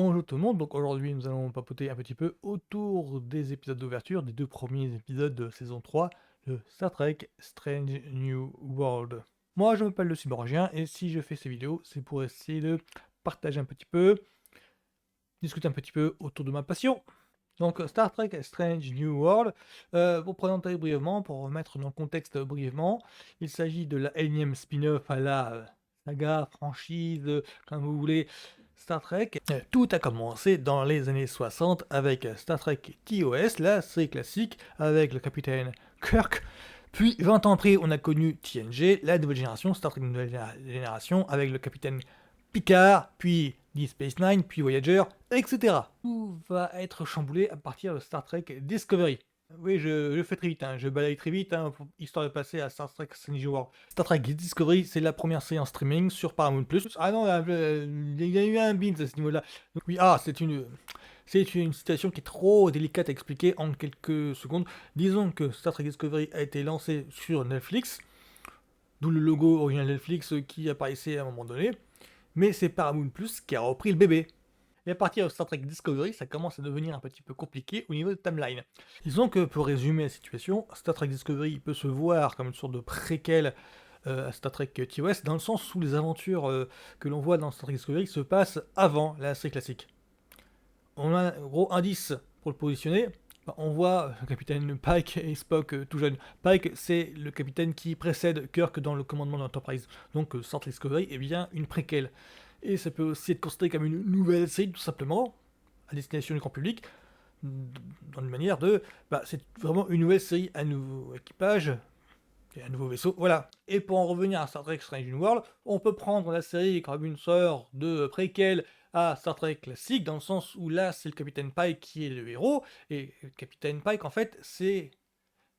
Bonjour tout le monde, donc aujourd'hui nous allons papoter un petit peu autour des épisodes d'ouverture, des deux premiers épisodes de saison 3 de Star Trek Strange New World. Moi je m'appelle le Cyborgien et si je fais ces vidéos, c'est pour essayer de partager un petit peu, discuter un petit peu autour de ma passion. Donc Star Trek Strange New World, pour présenter brièvement, pour remettre dans le contexte brièvement, il s'agit de la énième spin-off à la saga, franchise, comme vous voulez, Star Trek. Tout a commencé dans les années 60 avec Star Trek TOS, la série classique, avec le capitaine Kirk. Puis 20 ans après, on a connu TNG, la nouvelle génération, Star Trek nouvelle génération, avec le capitaine Picard, puis Deep Space Nine, puis Voyager, etc. Tout va être chamboulé à partir de Star Trek Discovery. Oui, je fais très vite, je balaye très vite, histoire de passer à Star Trek Strange World. Star Trek Discovery, c'est la première série en streaming sur Paramount+. Ah non, il y a eu un binge à ce niveau-là. Donc oui, c'est une situation qui est trop délicate à expliquer en quelques secondes. Disons que Star Trek Discovery a été lancé sur Netflix, d'où le logo original Netflix qui apparaissait à un moment donné, mais c'est Paramount Plus qui a repris le bébé. Et à partir de Star Trek Discovery, ça commence à devenir un petit peu compliqué au niveau de timeline. Disons que pour résumer la situation, Star Trek Discovery peut se voir comme une sorte de préquel à Star Trek TOS, dans le sens où les aventures que l'on voit dans Star Trek Discovery se passent avant la série classique. On a un gros indice pour le positionner. On voit le capitaine Pike et Spock tout jeune. Pike, c'est le capitaine qui précède Kirk dans le commandement de l'Enterprise. Donc Star Trek Discovery est bien une préquelle. Et ça peut aussi être considéré comme une nouvelle série, tout simplement, à destination du grand public, dans une manière de... c'est vraiment une nouvelle série, un nouveau équipage, et un nouveau vaisseau, voilà. Et pour en revenir à Star Trek Strange New World, on peut prendre la série comme une sorte de préquel à Star Trek classique, dans le sens où là, c'est le Capitaine Pike qui est le héros, et le Capitaine Pike, en fait, c'est,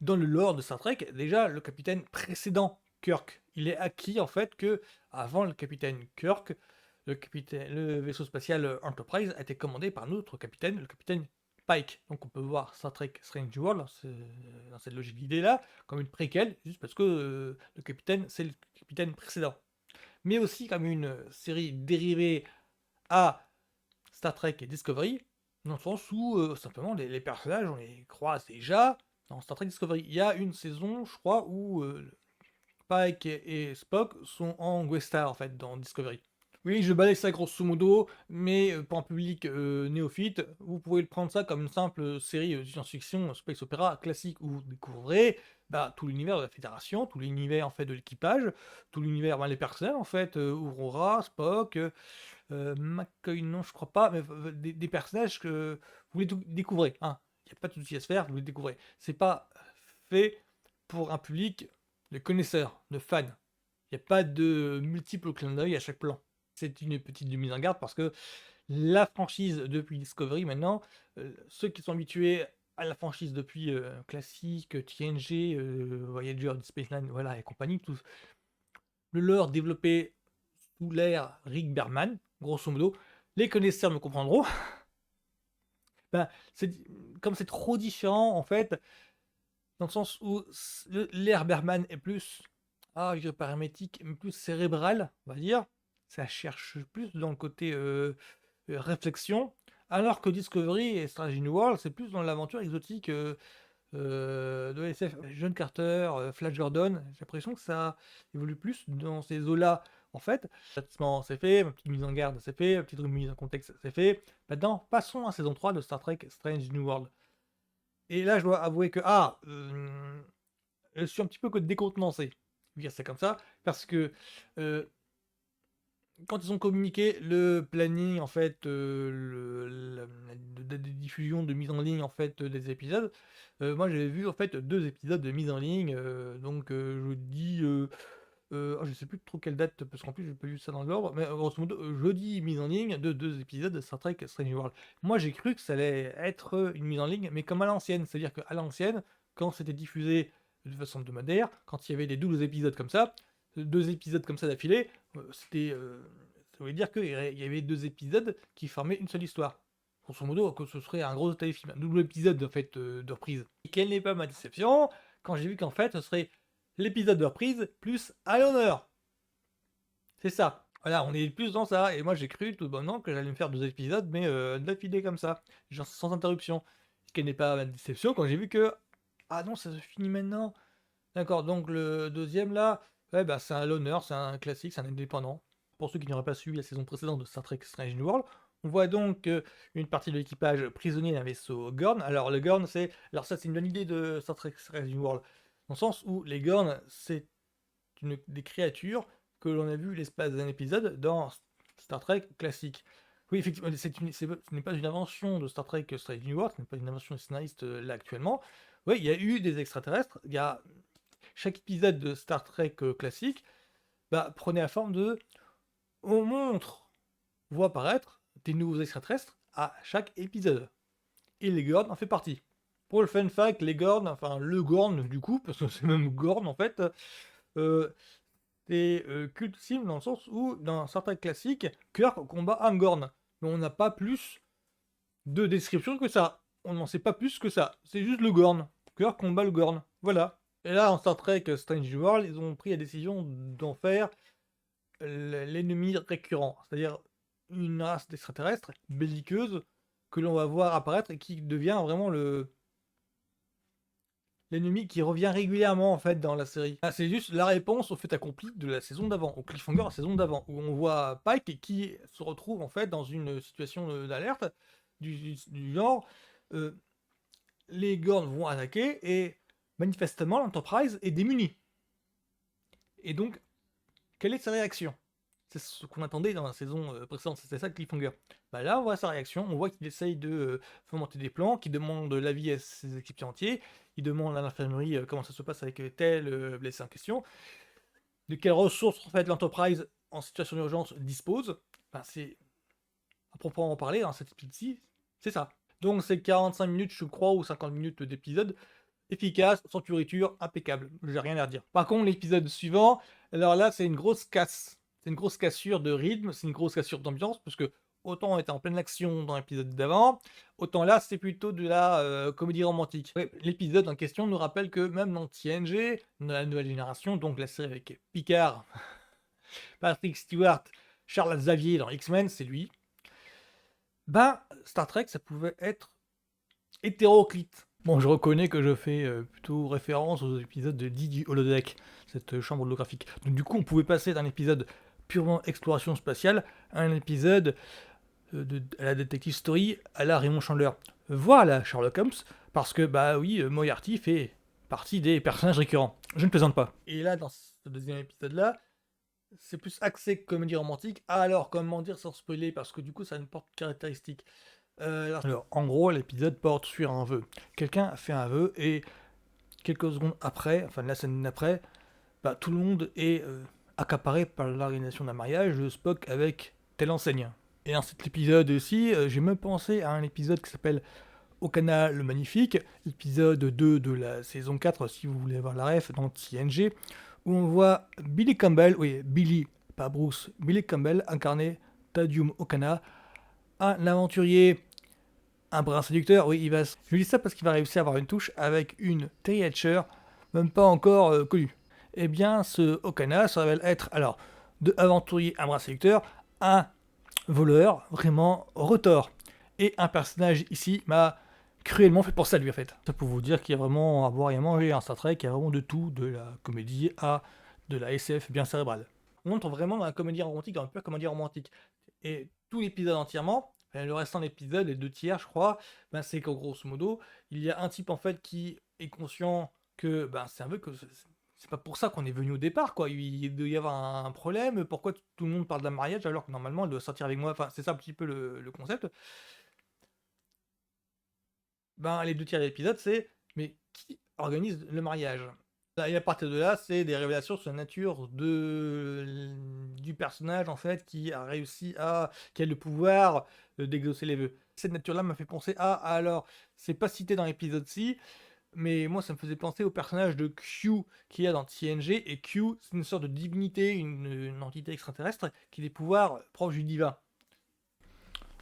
dans le lore de Star Trek, déjà le capitaine précédent, Kirk. Il est acquis, en fait, que avant le Capitaine Kirk, le vaisseau spatial Enterprise a été commandé par notre capitaine, le Capitaine Pike. Donc on peut voir Star Trek Strange World dans cette logique d'idée-là, comme une préquelle, juste parce que le capitaine, c'est le capitaine précédent. Mais aussi comme une série dérivée à Star Trek et Discovery, dans le sens où simplement les personnages, on les croise déjà dans Star Trek Discovery. Il y a une saison, je crois, où Pike et Spock sont en guest star en fait dans Discovery. Oui, je balaye ça grosso modo, mais pour un public néophyte, vous pouvez le prendre ça comme une simple série de science-fiction, space opéra classique où vous découvrez tout l'univers de la Fédération, tout l'univers en fait de l'équipage, tout l'univers, les personnages en fait, Aurora, Spock, McCoy, non je crois pas, mais des personnages que vous voulez découvrir. Il n'y a pas de souci à se faire, vous les découvrez. C'est pas fait pour un public de connaisseurs, de fans. Il n'y a pas de multiples clins d'œil à chaque plan. C'est une petite mise en garde parce que la franchise depuis Discovery maintenant, ceux qui sont habitués à la franchise depuis classique, TNG, Voyager, Deep Space Nine, voilà, et compagnie, tout le lore développé sous l'ère Rick Berman, grosso modo, les connaisseurs me comprendront. C'est comme c'est trop différent en fait, dans le sens où l'ère Berman est plus, je dirais pas hermétique, mais plus cérébral, on va dire. Ça cherche plus dans le côté réflexion, alors que Discovery et Strange New World, c'est plus dans l'aventure exotique de SF. John Carter, Flash Gordon, j'ai l'impression que ça évolue plus dans ces eaux-là. En fait, traitement c'est fait, ma petite mise en garde c'est fait, ma petite remise en contexte c'est fait. Maintenant, passons à saison 3 de Star Trek Strange New World. Et là, je dois avouer que, je suis un petit peu décontenancé. Dire c'est comme ça, parce que quand ils ont communiqué le planning en fait, de diffusion, de mise en ligne en fait des épisodes, moi j'avais vu en fait 2 épisodes de mise en ligne, donc jeudi, je sais plus trop quelle date parce qu'en plus j'ai pas vu ça dans l'ordre, mais grosso modo, jeudi mise en ligne de 2 épisodes de Star Trek Strange World. Moi j'ai cru que ça allait être une mise en ligne, mais comme à l'ancienne, c'est-à-dire qu'à l'ancienne, quand c'était diffusé de façon hebdomadaire, quand il y avait des 12 épisodes comme ça, 2 épisodes comme ça d'affilée, c'était, ça voulait dire qu'il y avait 2 épisodes qui formaient une seule histoire. Grosso modo, que ce serait un gros téléfilm, un double épisode en fait de reprise. Et quelle n'est pas ma déception quand j'ai vu qu'en fait ce serait l'épisode de reprise plus à l'honneur. C'est ça. Voilà, on est plus dans ça et moi j'ai cru tout bonnement que j'allais me faire 2 épisodes mais d'affilée comme ça, genre sans interruption. Ce qui n'est pas ma déception quand j'ai vu que: «Ah non, ça se finit maintenant». D'accord, donc le deuxième là, ouais, bah, c'est un loner, c'est un classique, c'est un indépendant. Pour ceux qui n'auraient pas suivi la saison précédente de Star Trek Strange New World, on voit donc, une partie de l'équipage prisonnier d'un vaisseau Gorn. Alors le Gorn, alors ça, c'est une bonne idée de Star Trek Strange New World, dans le sens où les Gorn, c'est des créatures que l'on a vues l'espace d'un épisode dans Star Trek classique. Oui, effectivement, ce n'est pas une invention de Star Trek Strange New World, ce n'est pas une invention des scénaristes, là, actuellement. Oui, il y a eu des extraterrestres, il y a chaque épisode de Star Trek classique bah, prenait la forme de on montre, voit apparaître des nouveaux extraterrestres à chaque épisode. Et les Gorn en fait partie. Pour le fun fact, les Gorn, enfin le Gorn du coup, parce que c'est même Gorn en fait, euh, c'est cultissime dans le sens où dans Star Trek classique, Kirk combat un Gorn. Mais on n'a pas plus de description que ça. On n'en sait pas plus que ça. C'est juste le Gorn. Kirk combat le Gorn. Voilà. Et là, en Star Trek Strange New World, ils ont pris la décision d'en faire l'ennemi récurrent. C'est-à-dire une race d'extraterrestres belliqueuse que l'on va voir apparaître et qui devient vraiment l'ennemi qui revient régulièrement en fait dans la série. Ah, c'est juste la réponse au fait accompli de la saison d'avant, au cliffhanger de la saison d'avant, où on voit Pike qui se retrouve en fait dans une situation d'alerte du genre les Gorn vont attaquer et manifestement l'Enterprise est démunie. Et donc, quelle est sa réaction? C'est ce qu'on attendait dans la saison précédente, c'était ça le cliffhanger. Bah là, on voit sa réaction, on voit qu'il essaye de fomenter des plans, qu'il demande l'avis à ses équipiers entiers, il demande à l'infirmerie comment ça se passe avec tel blessé en question, de quelles ressources en fait l'Enterprise en situation d'urgence dispose. Enfin, c'est à proprement parler dans cet épisode-ci, c'est ça. Donc c'est 45 minutes, je crois, ou 50 minutes d'épisode, efficace, sans furiture, impeccable. J'ai rien à redire. Par contre, l'épisode suivant, alors là, c'est une grosse casse. C'est une grosse cassure de rythme, c'est une grosse cassure d'ambiance, parce que autant on était en pleine action dans l'épisode d'avant, autant là, c'est plutôt de la comédie romantique. Ouais, l'épisode en question nous rappelle que même dans TNG, dans la nouvelle génération, donc la série avec Picard, Patrick Stewart, Charles Xavier dans X-Men, c'est lui, ben, Star Trek, ça pouvait être hétéroclite. Bon, je reconnais que je fais plutôt référence aux épisodes de Die du holodeck, cette chambre holographique. Donc du coup, on pouvait passer d'un épisode purement exploration spatiale à un épisode à la Detective Story à la Raymond Chandler. Voilà Sherlock Holmes, parce que bah oui, Moriarty fait partie des personnages récurrents. Je ne plaisante pas. Et là, dans ce deuxième épisode-là, c'est plus axé comédie romantique. Alors, comment dire sans spoiler, parce que du coup, ça a une porte caractéristique. Alors, en gros, l'épisode porte sur un vœu. Quelqu'un a fait un vœu et quelques secondes après, enfin la semaine d'après, bah, tout le monde est accaparé par l'organisation d'un mariage de Spock avec telle enseigne. Et dans cet épisode aussi, j'ai même pensé à un épisode qui s'appelle Okana le Magnifique, épisode 2 de la saison 4, si vous voulez avoir la ref, dans TNG, où on voit Billy Campbell, oui, Billy, pas Bruce, Billy Campbell incarner Tadium Okana, un aventurier, un brin séducteur, oui, il va. Je lui dis ça parce qu'il va réussir à avoir une touche avec une Terry Hatcher, même pas encore connue. Eh bien, ce Okana se révèle être, alors, de aventurier, un brin séducteur, un voleur, vraiment retors. Et un personnage ici m'a cruellement fait penser à lui en fait. Ça pour vous dire qu'il y a vraiment à boire et à manger, un Star Trek, il y a vraiment de tout, de la comédie à de la SF bien cérébrale. On entre vraiment dans la comédie romantique, dans la pure comédie romantique. Et tout l'épisode entièrement, le restant de l'épisode, les 2 tiers je crois, ben, c'est qu'en grosso modo, il y a un type en fait qui est conscient que ben, c'est un peu que c'est pas pour ça qu'on est venu au départ, quoi. Il doit y avoir un problème. Pourquoi tout le monde parle d'un mariage alors que normalement elle doit sortir avec moi? Enfin, c'est ça un petit peu le concept. Ben, les 2 tiers de l'épisode, c'est mais qui organise le mariage? Et à partir de là, c'est des révélations sur la nature du personnage en fait qui a réussi qui a le pouvoir d'exaucer les vœux. Cette nature-là m'a fait penser à alors, c'est pas cité dans l'épisode-ci, mais moi ça me faisait penser au personnage de Q qu'il y a dans TNG, et Q c'est une sorte de divinité, une entité extraterrestre qui a des pouvoirs proches du divin.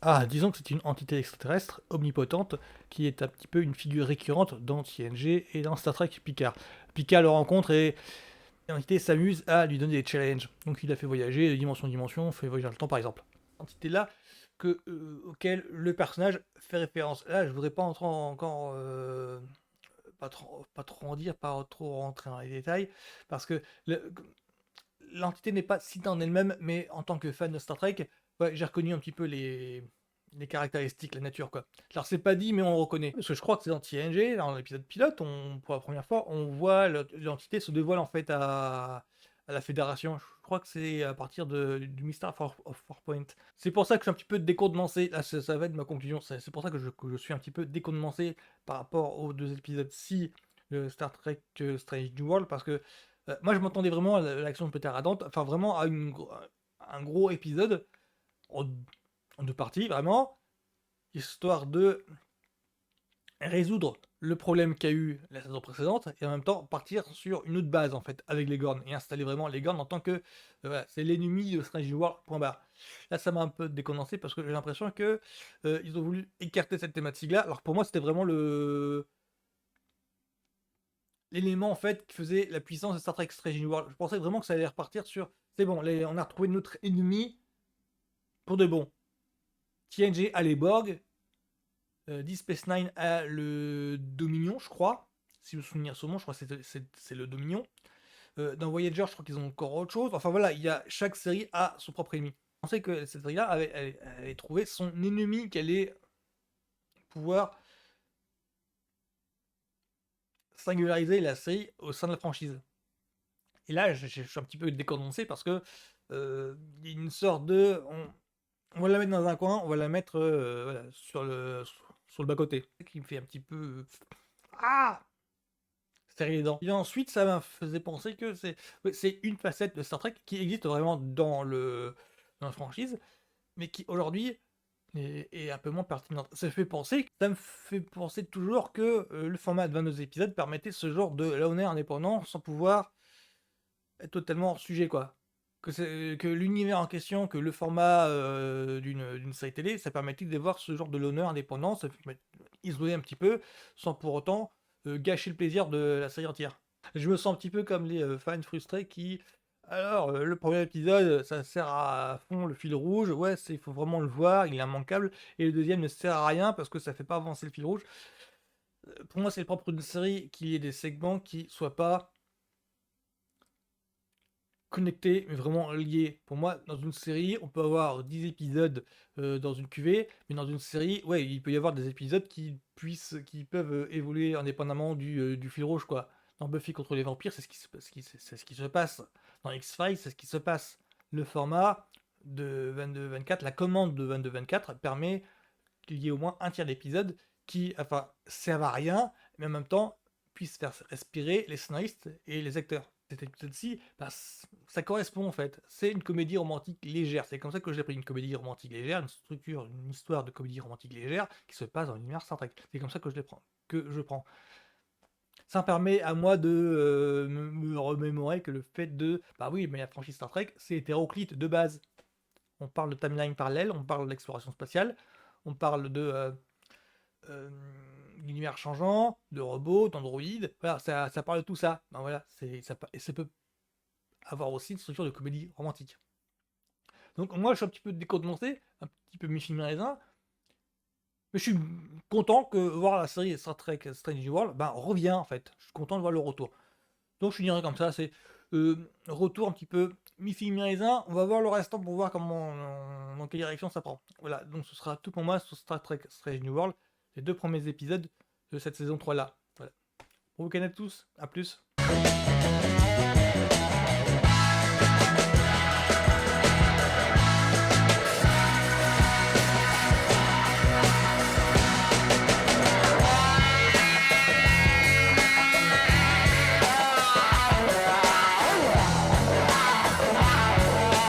Ah, disons que c'est une entité extraterrestre omnipotente qui est un petit peu une figure récurrente dans TNG et dans Star Trek Picard. Picard le rencontre et l'entité s'amuse à lui donner des challenges. Donc il a fait voyager de dimension en dimension, fait voyager dans le temps par exemple. Entité-là auquel le personnage fait référence. Là, je voudrais pas entrer encore, pas trop en dire, pas trop rentrer dans les détails, parce que l'entité n'est pas citée en elle-même, mais en tant que fan de Star Trek, ouais, j'ai reconnu un petit peu les caractéristiques, la nature, quoi. Alors c'est pas dit, mais on reconnaît. Parce que je crois que c'est dans TNG, dans l'épisode pilote, pour la première fois, on voit l'entité se dévoile en fait à la Fédération. Je crois que c'est à partir du Mystère of Farpoint. C'est pour ça que je suis un petit peu décontenancé. Là, ça va être ma conclusion. C'est pour ça que je suis un petit peu décontenancé par rapport aux deux épisodes-ci de Star Trek Strange New World, parce que moi je m'attendais vraiment à l'action de Peter Adant, enfin vraiment à un gros épisode en, en deux parties, vraiment, histoire de résoudre le problème qu'a eu la saison précédente et en même temps partir sur une autre base en fait avec les Gorn et installer vraiment les Gorn en tant que voilà, c'est l'ennemi de Strange New World, point barre. Là ça m'a un peu décondensé parce que j'ai l'impression que ils ont voulu écarter cette thématique là, alors pour moi c'était vraiment l'élément en fait qui faisait la puissance de Star Trek Strange New World. Je pensais vraiment que ça allait repartir sur c'est bon, on a retrouvé notre ennemi pour de bon. TNG a les Borg, Deep Space Nine a le Dominion, je crois. Si je me souviens son nom, je crois que c'est le Dominion. Dans Voyager, je crois qu'ils ont encore autre chose. Enfin voilà, chaque série a son propre ennemi. On sait que cette série-là avait trouvé son ennemi qu'elle allait pouvoir singulariser la série au sein de la franchise. Et là, je suis un petit peu décondensé parce que il y a une sorte de. On va la mettre dans un coin, on va la mettre voilà, sur le bas-côté. Ce qui me fait un petit peu. Ah, serrer les dents. Et ensuite, ça m'a faisait penser que c'est une facette de Star Trek qui existe vraiment dans la franchise, mais qui aujourd'hui est un peu moins pertinente. Ça me fait penser toujours que le format de 22 épisodes permettait ce genre de loner indépendant sans pouvoir être totalement hors sujet, quoi. Que l'univers en question, que le format d'une série télé, ça permettait de voir ce genre de l'honneur indépendant, ça permet isoler un petit peu, sans pour autant gâcher le plaisir de la série entière. Je me sens un petit peu comme les fans frustrés qui. Alors, le premier épisode, ça sert à fond le fil rouge, ouais, il faut vraiment le voir, il est immanquable, et le deuxième ne sert à rien parce que ça fait pas avancer le fil rouge. Pour moi, c'est le propre d'une série qu'il y ait des segments qui soient pas connectés, mais vraiment liés. Pour moi, dans une série, on peut avoir 10 épisodes dans une cuvée, mais dans une série, ouais, il peut y avoir des épisodes qui peuvent évoluer indépendamment du fil rouge, quoi. Dans Buffy contre les vampires, c'est ce qui se passe. Dans X-Files, c'est ce qui se passe. Le format de 22-24, la commande de 22-24 permet qu'il y ait au moins un tiers d'épisodes qui, enfin, servent à rien, mais en même temps puissent faire respirer les scénaristes et les acteurs. Cet épisode-ci, bah, ça correspond en fait. C'est une comédie romantique légère. C'est comme ça que je l'ai pris, une comédie romantique légère, une structure, une histoire de comédie romantique légère qui se passe dans l'univers Star Trek. C'est comme ça que je prends. Ça me permet à moi de me remémorer que le fait de, bah oui, mais la franchise Star Trek, c'est hétéroclite de base. On parle de timeline parallèle, on parle d'exploration spatiale, on parle euh, d'univers changeant, de robots, d'androïdes. Voilà, ça parle de tout ça. Ben voilà, et ça peut avoir aussi une structure de comédie romantique. Donc moi, je suis un petit peu décontenancé, un petit peu mi-film raisin, mais je suis content que voir la série Star Trek Strange New World ben, revient en fait. Je suis content de voir le retour. Donc je finirai comme ça, c'est retour un petit peu mi-film mi-raisin. On va voir le restant pour voir dans quelle direction ça prend. Voilà, donc ce sera tout pour moi sur Star Trek Strange New World, les 2 premiers épisodes de cette saison 3 là. Voilà. Bon week-end à tous, à plus.